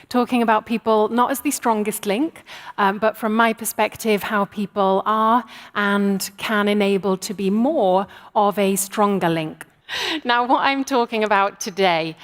talking about people not as the strongest link, but from my perspective, how people are and can enable to be more of a stronger link. Now, what I'm talking about today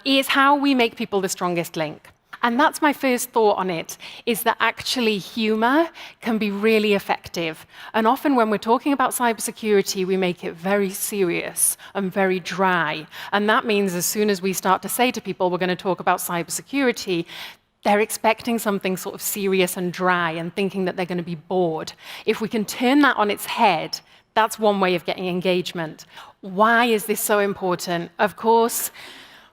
is how we make people the strongest link. And that's my first thought on it, is that actually humor can be really effective. And often when we're talking about cybersecurity, we make it very serious and very dry. And that means as soon as we start to say to people, we're going to talk about cybersecurity, they're expecting something sort of serious and dry and thinking that they're going to be bored. If we can turn that on its head, that's one way of getting engagement. Why is this so important? Of course,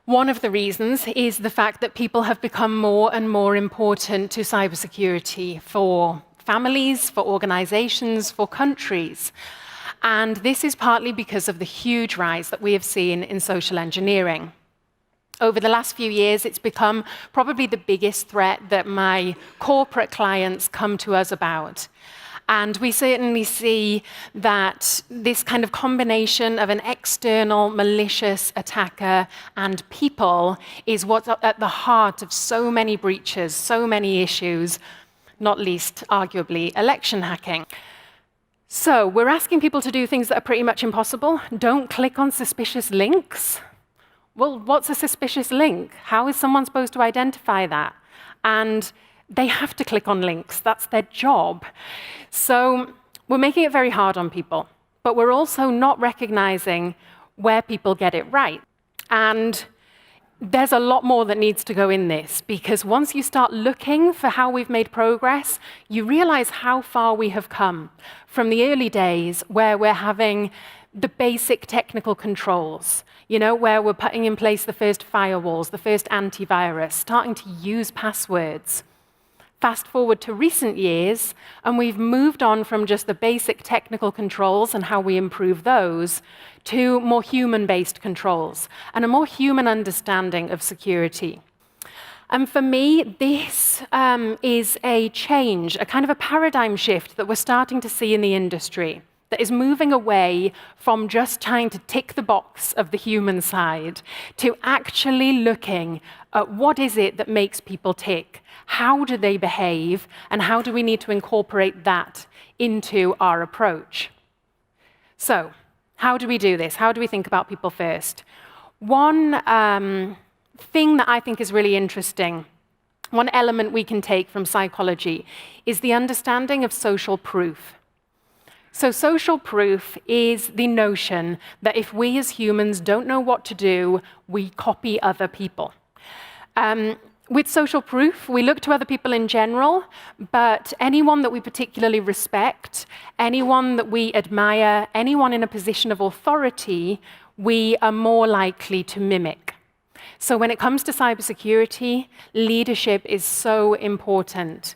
one of the reasons is the fact that people have become more and more important to cybersecurity for families, for organizations, for countries. And this is partly because of the huge rise that we have seen in social engineering. Over the last few years, it's become probably the biggest threat that my corporate clients come to us about. And we certainly see that this kind of combination of an external malicious attacker and people is what's at the heart of so many breaches, so many issues, not least, arguably, election hacking. So we're asking people to do things that are pretty much impossible. Don't click on suspicious links. Well, what's a suspicious link? How is someone supposed to identify that? And they have to click on links. That's their job. So we're making it very hard on people, but we're also not recognizing where people get it right. And there's a lot more that needs to go in this, because once you start looking for how we've made progress, you realize how far we have come from the early days where we're having the basic technical controls, where we're putting in place the first firewalls, the first antivirus, starting to use passwords. Fast forward to recent years, and we've moved on from just the basic technical controls and how we improve those to more human-based controls and a more human understanding of security. And for me, this is a change, a kind of a paradigm shift that we're starting to see in the industry, that is moving away from just trying to tick the box of the human side to actually looking at what is it that makes people tick, how do they behave, and how do we need to incorporate that into our approach. So, how do we do this? How do we think about people first? One thing that I think is really interesting, one element we can take from psychology, is the understanding of social proof. So social proof is the notion that if we as humans don't know what to do, we copy other people. With social proof, we look to other people in general, but anyone that we particularly respect, anyone that we admire, anyone in a position of authority, we are more likely to mimic. So when it comes to cybersecurity, leadership is so important.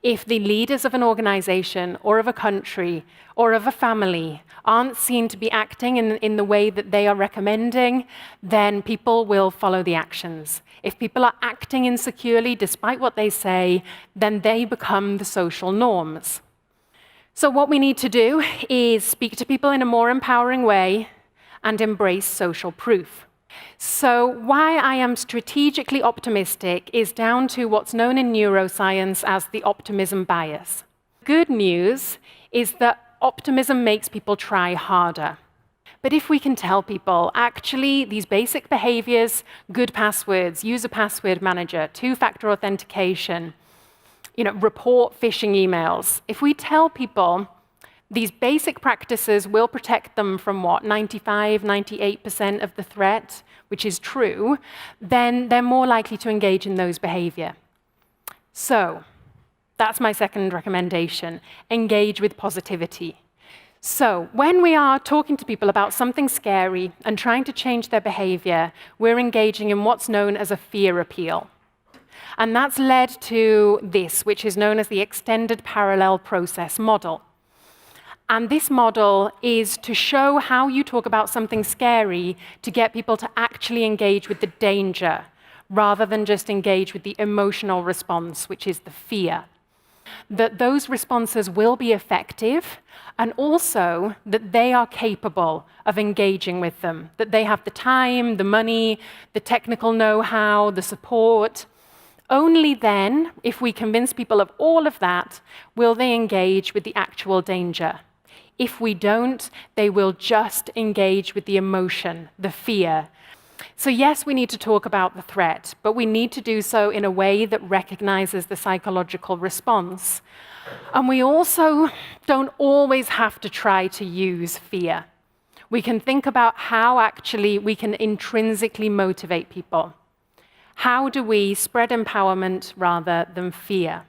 If the leaders of an organization or of a country or of a family aren't seen to be acting in the way that they are recommending, then people will follow the actions. If people are acting insecurely despite what they say, then they become the social norms. So what we need to do is speak to people in a more empowering way and embrace social proof. So why I am strategically optimistic is down to what's known in neuroscience as the optimism bias. Good news is that optimism makes people try harder. But if we can tell people, actually, these basic behaviors, good passwords, use a password manager, two-factor authentication, report phishing emails, if we tell people these basic practices will protect them from 95, 98% of the threat, which is true, then they're more likely to engage in those behavior. So that's my second recommendation, engage with positivity. So when we are talking to people about something scary and trying to change their behavior, we're engaging in what's known as a fear appeal. And that's led to this, which is known as the extended parallel process model. And this model is to show how you talk about something scary to get people to actually engage with the danger, rather than just engage with the emotional response, which is the fear. That those responses will be effective, and also that they are capable of engaging with them, that they have the time, the money, the technical know-how, the support, Only then, if we convince people of all of that, will they engage with the actual danger. If we don't, they will just engage with the emotion, the fear. So yes, we need to talk about the threat, but we need to do so in a way that recognizes the psychological response. And we also don't always have to try to use fear. We can think about how actually we can intrinsically motivate people. How do we spread empowerment rather than fear?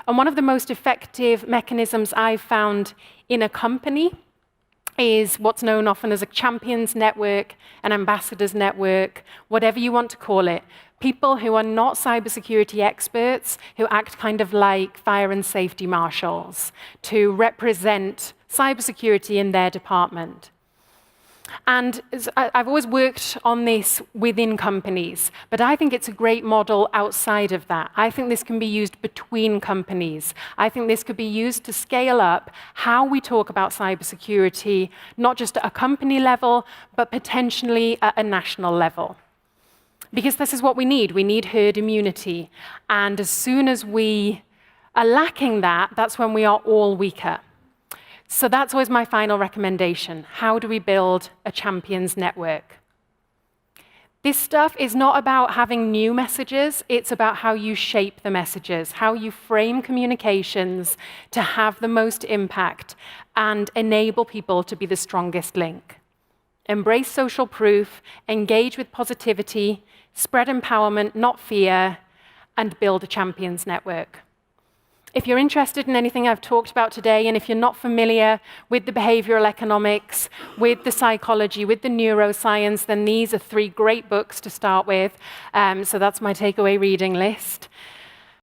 And one of the most effective mechanisms I've found in a company is what's known often as a champions network, an ambassadors network, whatever you want to call it. People who are not cybersecurity experts, who act kind of like fire and safety marshals to represent cybersecurity in their department. And I've always worked on this within companies, but I think it's a great model outside of that. I think this can be used between companies. I think this could be used to scale up how we talk about cybersecurity, not just at a company level, but potentially at a national level. Because this is what we need. We need herd immunity. And as soon as we are lacking that, that's when we are all weaker. So that's always my final recommendation. How do we build a champions network? This stuff is not about having new messages, it's about how you shape the messages, how you frame communications to have the most impact and enable people to be the strongest link. Embrace social proof, engage with positivity, spread empowerment, not fear, and build a champions network. If you're interested in anything I've talked about today, and if you're not familiar with the behavioral economics, with the psychology, with the neuroscience, then these are 3 great books to start with. So that's my takeaway reading list.